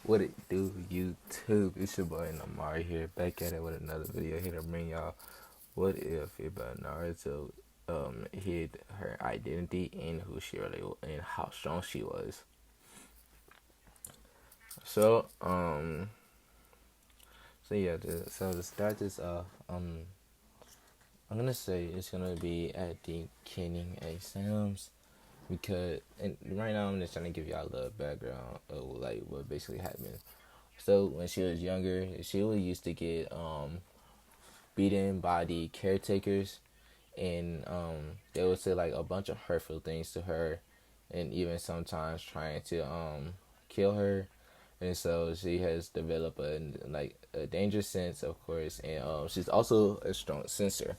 What it do, YouTube? It's your boy Namari here, back at it with another video here to bring y'all. What if about Naruto hid her identity and who she really and how strong she was? So so yeah, to start this I'm gonna say it's gonna be at the Kenning exams because and right now I'm just trying to give y'all a little background of like what basically happened. So when she was younger, she was used to get beaten by the caretakers, and they would say like a bunch of hurtful things to her, and even sometimes trying to kill her. And so she has developed a dangerous sense, of course, and she's also a strong sensor.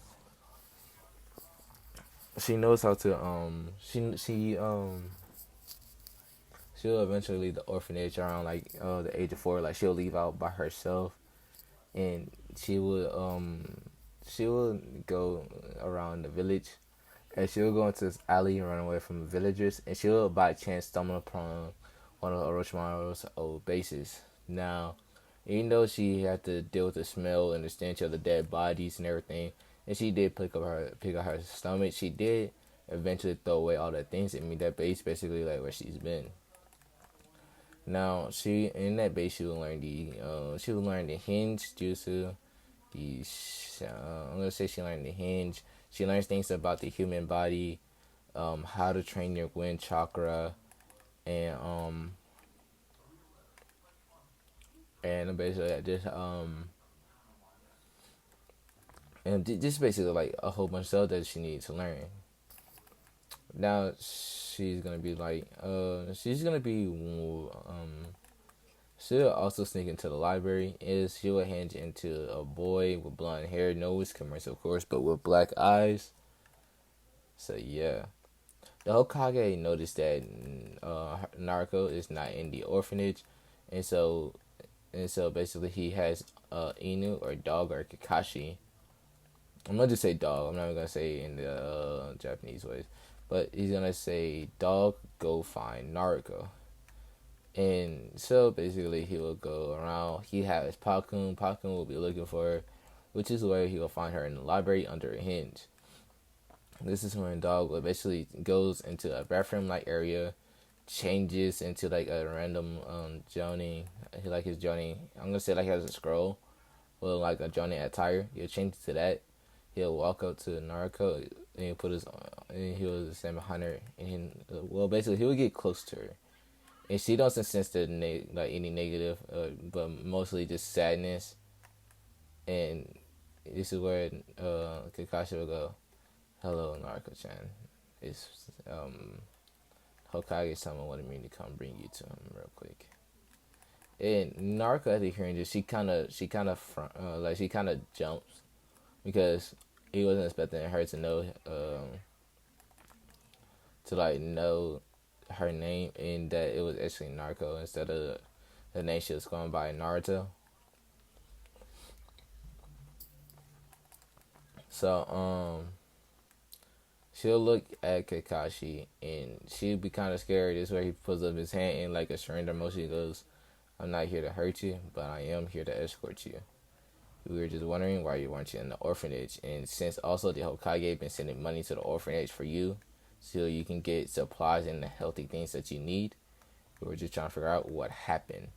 She knows how to she'll eventually leave the orphanage around the age of 4. Like she'll leave out by herself, and she would go around the village, and she'll go into this alley and run away from the villagers, and she'll by chance stumble upon one of Orochimaru's old bases. Now, even though she had to deal with the smell and the stench of the dead bodies and everything, and she did pick up her stomach, she did eventually throw away all the things. I mean, that base basically like where she's been. Now, she in that base she will learn the hinge jutsu. The I'm gonna say she learned the hinge. She learns things about the human body, how to train your wind chakra, and basically just basically like a whole bunch of stuff that she needs to learn. Now she's gonna be she'll also sneak into the library. Is she will hinge into a boy with blonde hair, no whiskers, of course, but with black eyes. So yeah, the Hokage noticed that Naruto is not in the orphanage, and so basically he has Inu or dog or Kakashi. I'm gonna just say dog. I'm not gonna say in the Japanese ways, but he's gonna say dog. Go find Naruto. And so basically, he will go around. He has Pakun. Pakun will be looking for her, which is where he will find her in the library under a hinge. This is when Dog basically goes into a bathroom like area, changes into like a random Johnny. He like his Johnny. I'm gonna say like he has a scroll with like a Johnny attire. He'll change to that. He'll walk up to Naruto and he'll put his and he'll stand behind her, and basically he will get close to her, and she doesn't sense like any negative, but mostly just sadness. And this is where Kakashi will go, "Hello, Naruto-chan. It's Hokage-sama wanted me to come bring you to him real quick." And Naruto, after hearing this, she kind of jumps because he wasn't expecting her to know her name, and that it was actually Naruto instead of the name she was going by, Naruto. So she'll look at Kakashi and she'll be kind of scared. This is where he puts up his hand in like a surrender motion. He goes, "I'm not here to hurt you, but I am here to escort you. We were just wondering why you weren't in the orphanage, and since also the Hokage been sending money to the orphanage for you, so you can get supplies and the healthy things that you need. We were just trying to figure out what happened."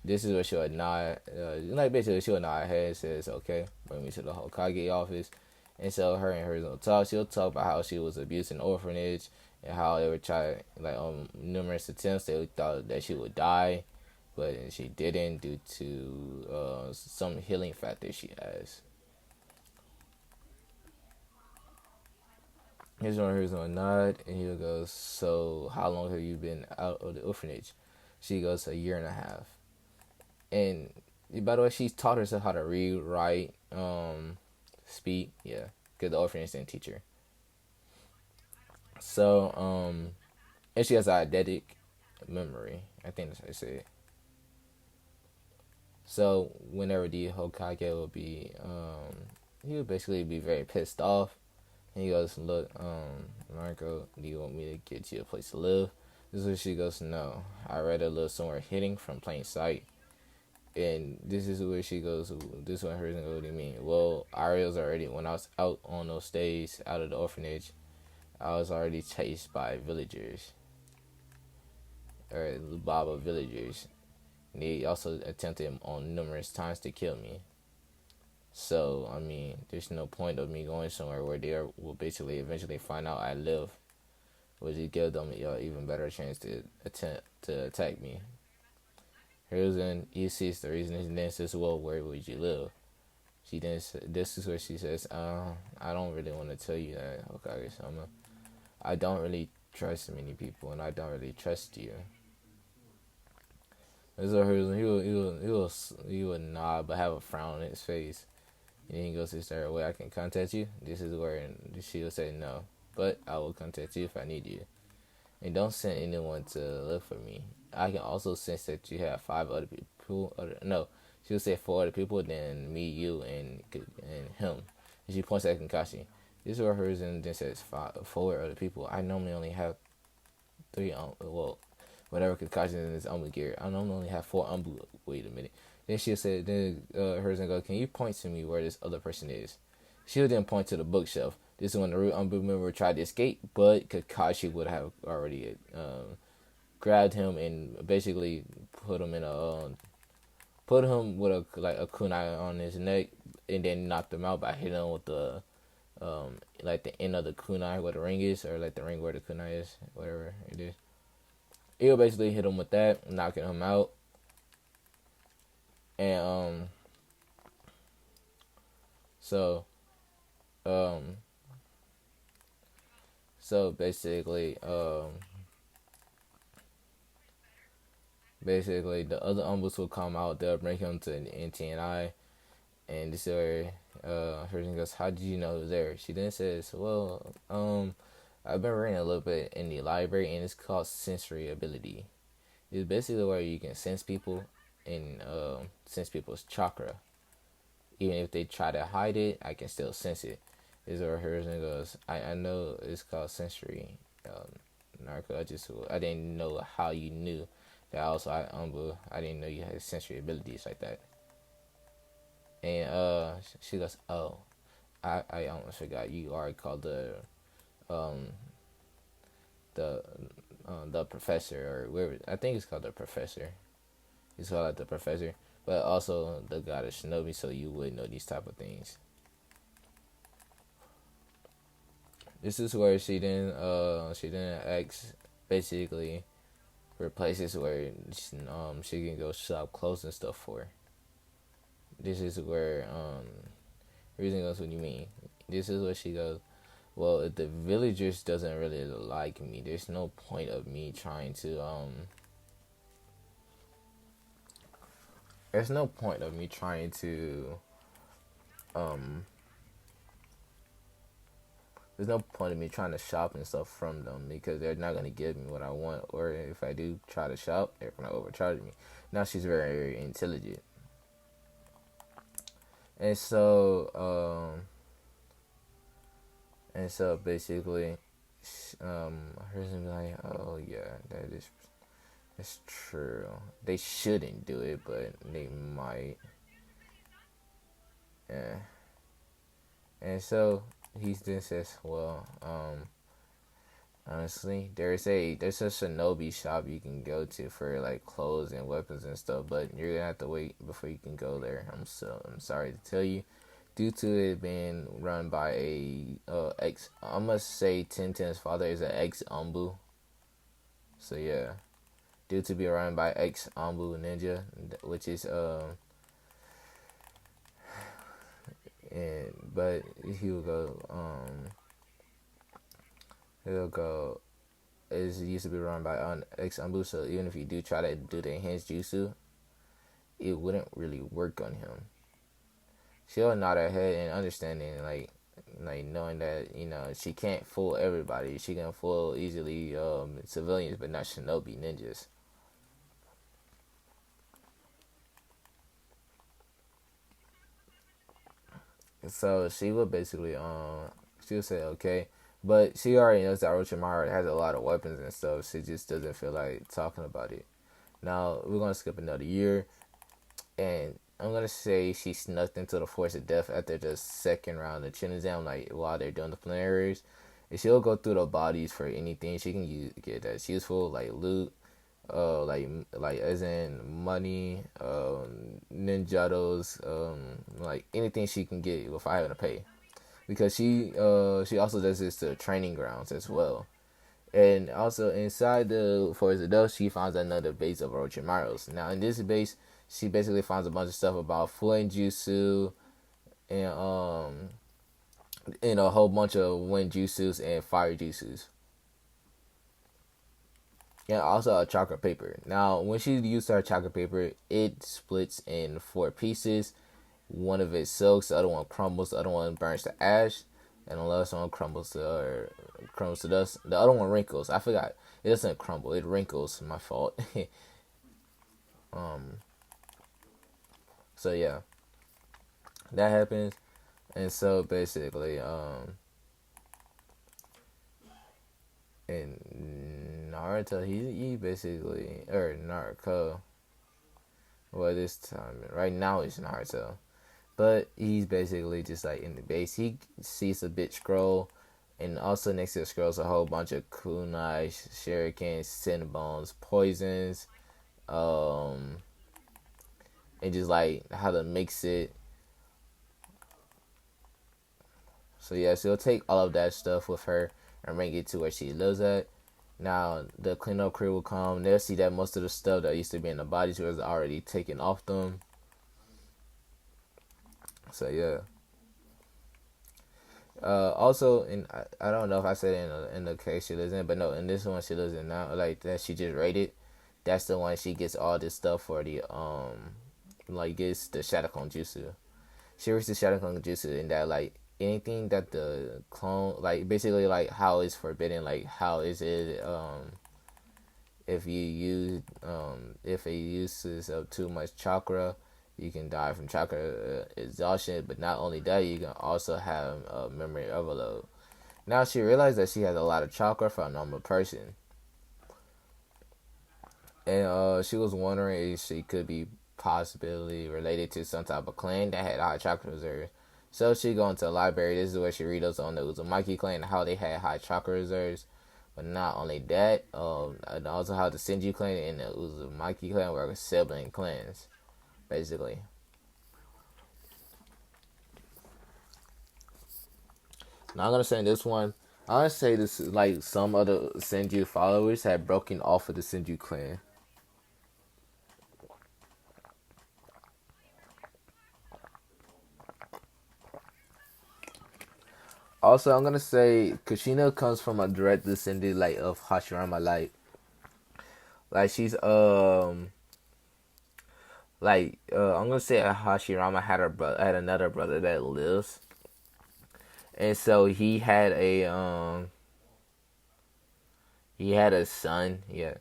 This is where she'll nod, basically she'll nod her head and says, "Okay, bring me to the Hokage office." And so her and her will talk. She'll talk about how she was abused in the orphanage and how they were trying, like on numerous attempts, they thought that she would die, but she didn't due to some healing factor she has. His one here's gonna nod, and he goes, "So how long have you been out of the orphanage?" She goes, "A year and a half." And by the way, she's taught herself how to read, write, speak, yeah, because the orphanage didn't teach her. So, and she has eidetic memory. I think that's how they say it. So whenever the Hokage will be, he would basically be very pissed off. And he goes, "Look, Marco, do you want me to get you a place to live?" This is where she goes, no. I read a little somewhere hidden from plain sight. And this is where she goes, this one hers and go, what do you mean? Well, Ariel's already, when I was out on those days, out of the orphanage, I was already chased by villagers, or Baba villagers. And they also attempted on numerous times to kill me. So, I mean, there's no point of me going somewhere where will basically eventually find out I live, which would give them even better chance to attempt to attack me. Here's when he sees the reason, and then says, well, where would you live? She then, this is where she says, I don't really want to tell you that, okay, so I don't really trust many people, and I don't really trust you. This is her, he will nod, but have a frown on his face. And then he goes, is there a way I can contact you? This is where she will say no, but I will contact you if I need you. And don't send anyone to look for me. I can also sense that you have 5 other people. No, she will say 4 other people, then me, you, and him. And she points at Kakashi. This is where hers and then says 4 other people. I normally only have 3. Well, whatever Kakashi in his Umbu gear. I normally only have 4 Umbu. Wait a minute. Then she'll say, then hers and go, can you point to me where this other person is? She'll then point to the bookshelf. This is when the root Umbu member tried to escape, but Kakashi would have already grabbed him and basically put him with a kunai on his neck, and then knocked him out by hitting him with the like the end of the kunai where the ring is, or like the ring where the kunai is, whatever it is. He'll basically hit him with that, knocking him out, and so basically the other umbus will come out. They'll bring him to an NTNI, and this is where Hershey goes, how did you know he was there? She then says, well, I've been reading a little bit in the library, and it's called sensory ability. It's basically where you can sense people and sense people's chakra. Even if they try to hide it, I can still sense it. This is where Hershey goes, I know it's called sensory narco. I didn't know how you knew that. Also, I didn't know you had sensory abilities like that. And she goes, oh, I almost forgot. You are called um the professor, or whatever. I think it's called the professor. It's called like the professor, but also the god of shinobi, so you would know these type of things. This is where she then asks basically for places where she can go shop clothes and stuff for. This is where reason goes, what do you mean? This is where she goes, well, if the villagers doesn't really like me, there's no point of me trying to there's no point of me trying to there's no point of me trying to shop and stuff from them, because they're not going to give me what I want, or if I do try to shop, they're going to overcharge me. Now she's very, very intelligent. And so basically hers and be like, oh yeah, that's true. They shouldn't do it, but they might. Yeah. And so he then says, well, honestly, there's a shinobi shop you can go to for like clothes and weapons and stuff, but you're gonna have to wait before you can go there. I'm sorry to tell you, due to it being run by a I must say Tintin's father is an ex Ambu. So yeah, due to be run by ex Ambu ninja, which is but he'll go it used to be run by ex Ambu, so even if you do try to do the enhanced jutsu, it wouldn't really work on him. She'll nod her head and understanding, like knowing that she can't fool everybody. She can fool easily civilians, but not shinobi ninjas. So she would basically she would say, okay, But she already knows that Orochimaru has a lot of weapons and stuff. She just doesn't feel like talking about it. Now we're gonna skip another year, and I'm gonna say she snuck into the Force of Death after the second round of Chinazam, like while they're doing the plenaries. And she'll go through the bodies for anything she can use, get that's useful, like loot, like as in money, ninjados, like anything she can get without having to pay. Because she also does this to training grounds as well. And also inside the Forest of Dust, she finds another base of Orochimaru's. Now in this base, she basically finds a bunch of stuff about flame jutsu and and a whole bunch of wind jutsus and fire jutsus. And also a chocolate paper. Now when she used her chocolate paper, it splits in four pieces. One of it soaks, the other one crumbles, the other one burns to ash, and the last one crumbles to dust. The other one wrinkles. I forgot. It doesn't crumble. It wrinkles. My fault. um. So yeah, that happens, and so basically, in Naruto, he basically or Naruto. Well, this time right now it's Naruto. But he's basically just like in the base. He sees a bit scroll, and also next to the scroll is a whole bunch of kunai, shurikens, cinnabones, poisons, um, and just like how to mix it. So yeah, she'll take all of that stuff with her and bring it to where she lives at. Now the cleanup crew will come. They'll see that most of the stuff that used to be in the bodies was already taken off them. So yeah. Also, in I don't know if I said it in the case she lives in, but no, in this one she lives in now, like that she just rated. That's the one she gets all this stuff for the like gets the Shadowclone Jutsu. She reads the Shadowclone Jutsu in that like anything that the clone like basically like how it's forbidden, like how is it if you use if it uses up too much chakra, you can die from chakra exhaustion. But not only that, you can also have memory overload. Now she realized that she has a lot of chakra for a normal person, and she was wondering if she could be possibly related to some type of clan that had high chakra reserves. So she go into the library. This is where she reads on the Uzumaki clan and how they had high chakra reserves. But not only that, and also how the Senju clan and the Uzumaki clan were sibling clans, basically. Now I'm gonna say this one. I'm gonna say this is like some other Senju followers had broken off of the Senju clan. Also, I'm gonna say Kushina comes from a direct descendant like of Hashirama, like she's I'm gonna say Hashirama had another brother that lives, and so he had a son. Yeah,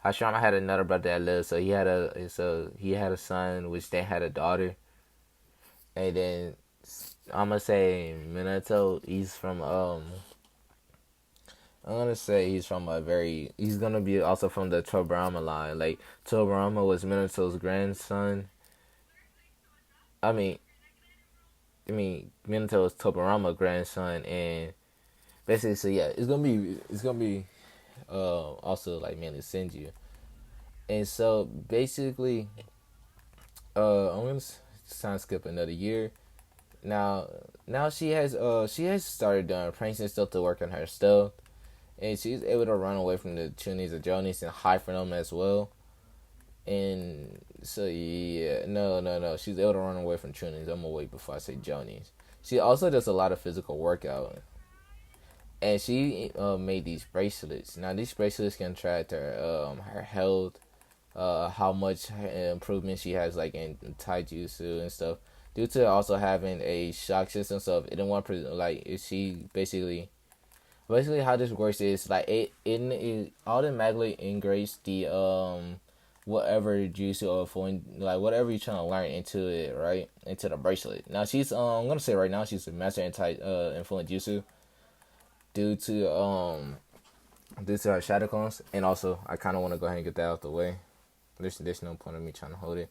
Hashirama had another brother that lived, so he had a son, which then had a daughter, and then I'm gonna say Minato. I'm gonna say he's gonna be also from the Tobirama line. Like Tobirama was Minato's grandson. I mean, Minato was Tobirama grandson, and basically, so yeah, it's gonna be also like mainly Senju, and so basically, I'm gonna sign skip another year. Now, she has started doing pranks and stuff to work on her stuff, and she's able to run away from the Chunies and Jonies and hide from them as well. And so yeah, no, she's able to run away from Chunies. I'm gonna wait before I say Jonies. She also does a lot of physical workout, and she made these bracelets. Now these bracelets can track her health, how much improvement she has like in taijutsu and stuff. Due to also having a shock system, so if it didn't want like if she basically how this works is like it automatically integrates the whatever jutsu or foreign like whatever you're trying to learn into it, right, into the bracelet. Now she's I'm gonna say right now she's a master in influent jutsu, due to her shadow clones, and also I kind of want to go ahead and get that out the way. There's no point in me trying to hold it.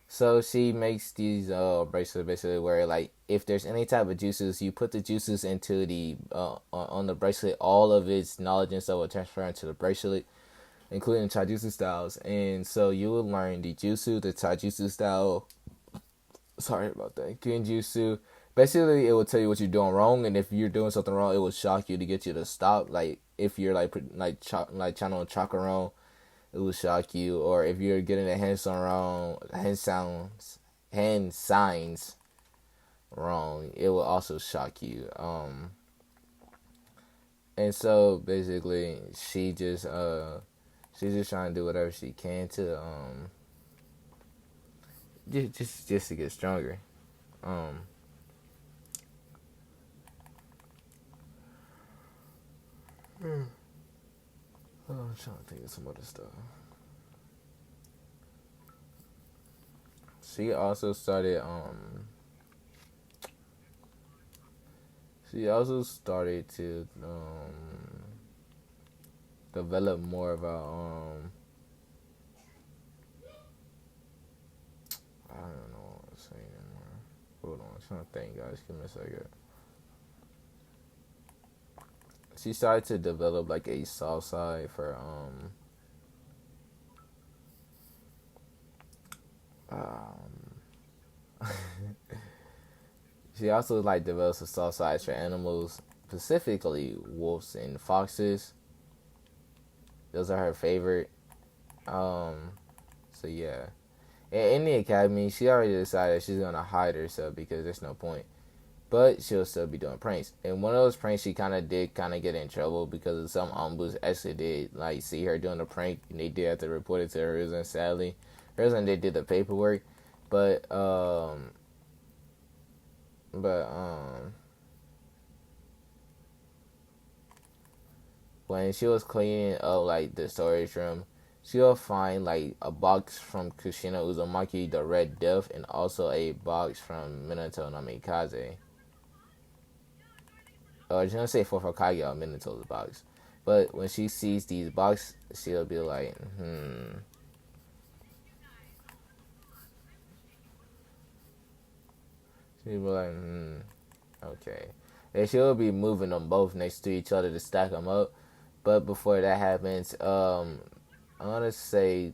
So she makes these bracelets basically where like if there's any type of juices, you put the juices into the on the bracelet, all of its knowledge and stuff will transfer into the bracelet, including taijutsu styles. And so you will learn the jutsu, the taijutsu style. Sorry about that. Genjutsu. Basically, it will tell you what you're doing wrong, and if you're doing something wrong, it will shock you to get you to stop. Like if you're like channeling chakra wrong, it will shock you. Or if you're getting the hand signs wrong, it will also shock you. And so basically, she's just trying to do whatever she can to just to get stronger. Um, I'm trying to think of some other stuff. She also started she also started to develop more of a I don't know what to say anymore. Hold on, I'm trying to think, guys. Give me a second. She started to develop like a soft side for she also like develops a soft side for animals, specifically wolves and foxes. Those are her favorite. So yeah. In the academy, she already decided she's gonna hide herself because there's no point. But she'll still be doing pranks. And one of those pranks she kind of get in trouble because some umbus actually did like see her doing the prank, and they did have to report it to her reason. Sadly, reason they did the paperwork, but but when she was cleaning up like the storage room, she'll find like a box from Kushina Uzumaki, the Red Death, and also a box from Minato no Mikaze. Or I was gonna say for Hokage or Minato's box. But when she sees these boxes, she'll be like, She'll be like, okay. And she'll be moving them both next to each other to stack them up. But before that happens, I want to say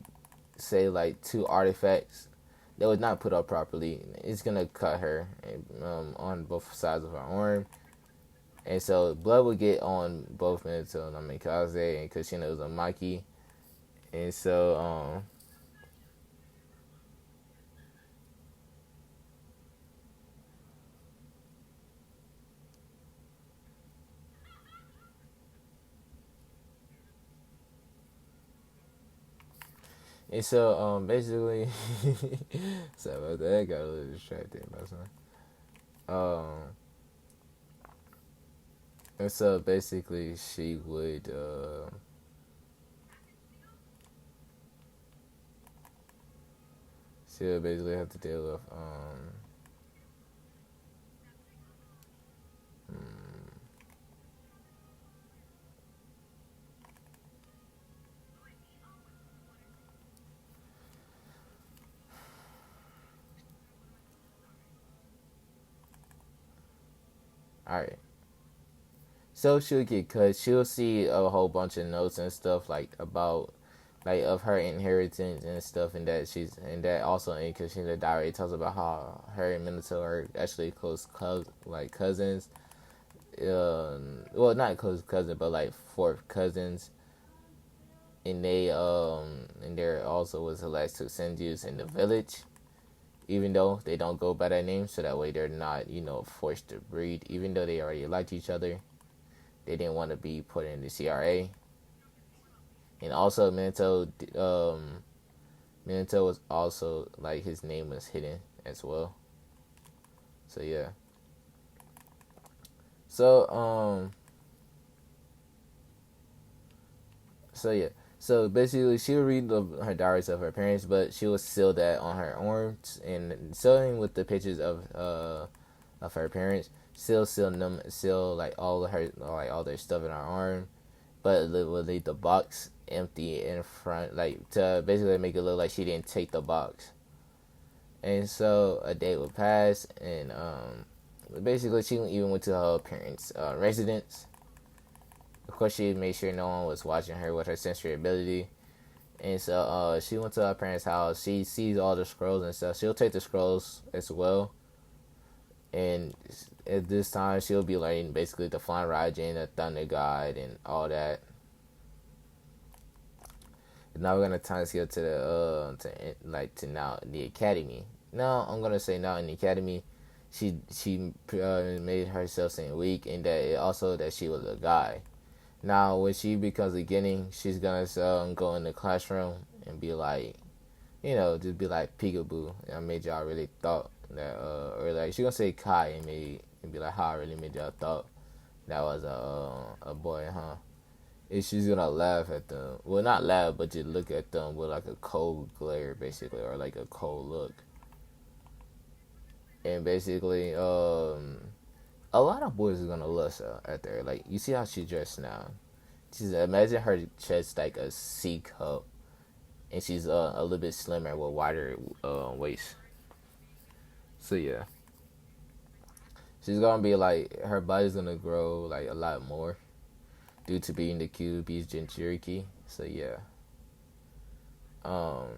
like two artifacts that was not put up properly. It's gonna cut her on both sides of her arm, and so blood will get on both Minato Namikaze and Kushina Uzumaki, and so basically, sorry about that. I got a little distracted by something. Um, and so basically, she would basically have to deal with all right. So she'll get cut. She'll see a whole bunch of notes and stuff like about like of her inheritance and stuff, and that also in Kushina diary tells about how her and Minato are actually close cousins. Well, not close cousin, but like fourth cousins, and and there also was the last two Senjus in the village. Even though they don't go by that name, so that way they're not forced to breed. Even though they already liked each other, they didn't want to be put in the CRA. And also Minato was also like his name was hidden as well. So yeah. So so yeah. So basically, she'll read her diaries of her parents, but she will seal that on her arms and sealing with the pictures of her parents. seal like all of her like all their stuff in her arm, but it would leave the box empty in front, like to basically make it look like she didn't take the box. And so a day would pass, and basically she even went to her parents' residence. Of course, she made sure no one was watching her with her sensory ability. And so she went to her parents' house. She sees all the scrolls and stuff. She'll take the scrolls as well. And at this time, she'll be learning basically the Flying Raijin, the Thunder God, and all that. Now we're gonna time skip to the to now the academy. Now I'm gonna say now in the academy, she made herself seem weak, and that also that she was a guy. Now when she becomes a guinea, she's gonna go in the classroom and be like, just be like peekaboo. I made y'all really thought that, or like she gonna say Kai and be like, how I really made y'all thought that was a boy, huh? And she's gonna laugh at them. Well, not laugh, but just look at them with like a cold glare, basically, or like a cold look. And basically, a lot of boys are gonna lust at her. Like, you see how she dressed now. She's imagine her chest like a C cup, and she's a little bit slimmer with wider waist. So yeah, she's gonna be like her body's gonna grow like a lot more due to being the QB's Jinchuriki. So yeah. Um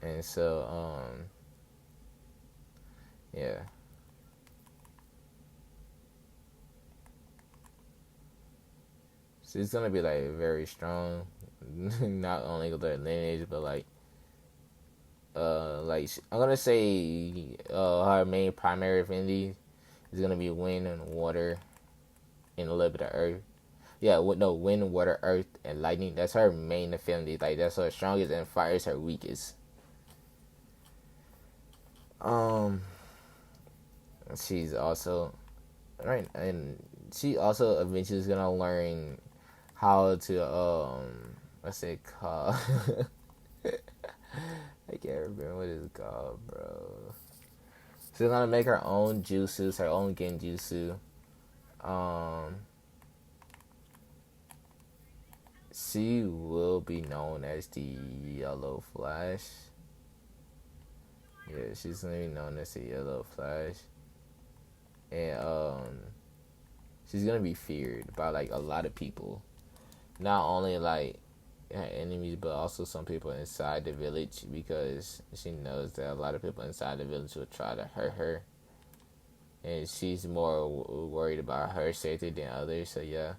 and so yeah. She's gonna be like very strong, not only with her lineage, but I'm gonna say her main primary affinity is gonna be wind and water, and a little bit of earth. Yeah, no, wind, water, earth, and lightning. That's her main affinity. Like that's her strongest, and fire is her weakest. Um, she's also right, and she also eventually is gonna learn how to what's it called? I can't remember what it's called, bro. She's gonna make her own jutsus, her own genjutsu. Um, she will be known as the Yellow Flash. Yeah, she's gonna be known as the Yellow Flash, and she's gonna be feared by like a lot of people, not only like her enemies, but also some people inside the village, because she knows that a lot of people inside the village will try to hurt her, and she's more worried about her safety than others. So yeah.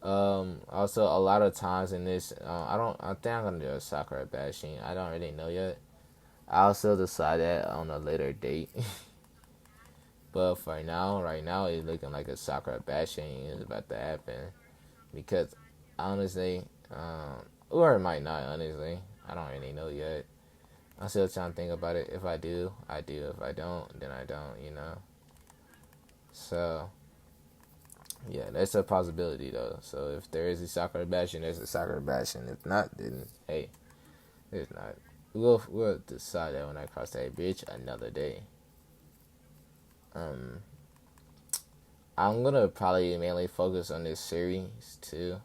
Also, a lot of times in this, I think I'm gonna do a Sakura bashing. I don't really know yet. I also decide that on a later date. But for now, right now, it's looking like a Sakura bashing is about to happen. Because honestly, or it might not. Honestly, I don't really know yet. I'm still trying to think about it. If I do, I do. If I don't, then I don't. So yeah, that's a possibility though. So if there is a Sakura bashing, there's a Sakura bashing. If not, then hey, there's not. We'll decide that when I cross that bridge another day. I'm gonna probably mainly focus on this series too.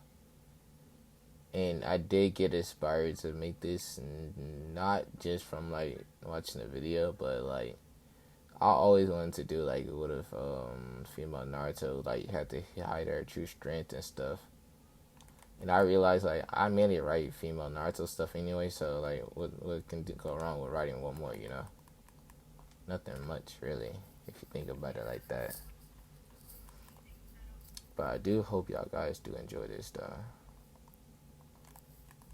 And I did get inspired to make this not just from like watching the video, but like I always wanted to do like what if female Naruto like had to hide her true strength and stuff. And I realized like I mainly write female Naruto stuff anyway, so like what can go wrong with writing one more, Nothing much really, if you think about it like that. But I do hope y'all guys do enjoy this though.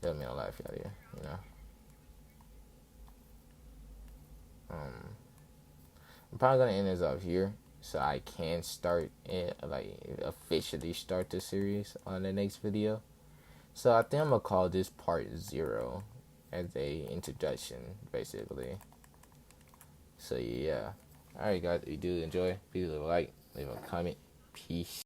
It'll mean a lot if y'all here. I'm probably gonna end this off here, so I can start it, like officially start the series on the next video. So I think I'm gonna call this part 0 as a introduction, basically. So yeah. Alright guys, if you do enjoy, please leave a like, leave a comment. Peace.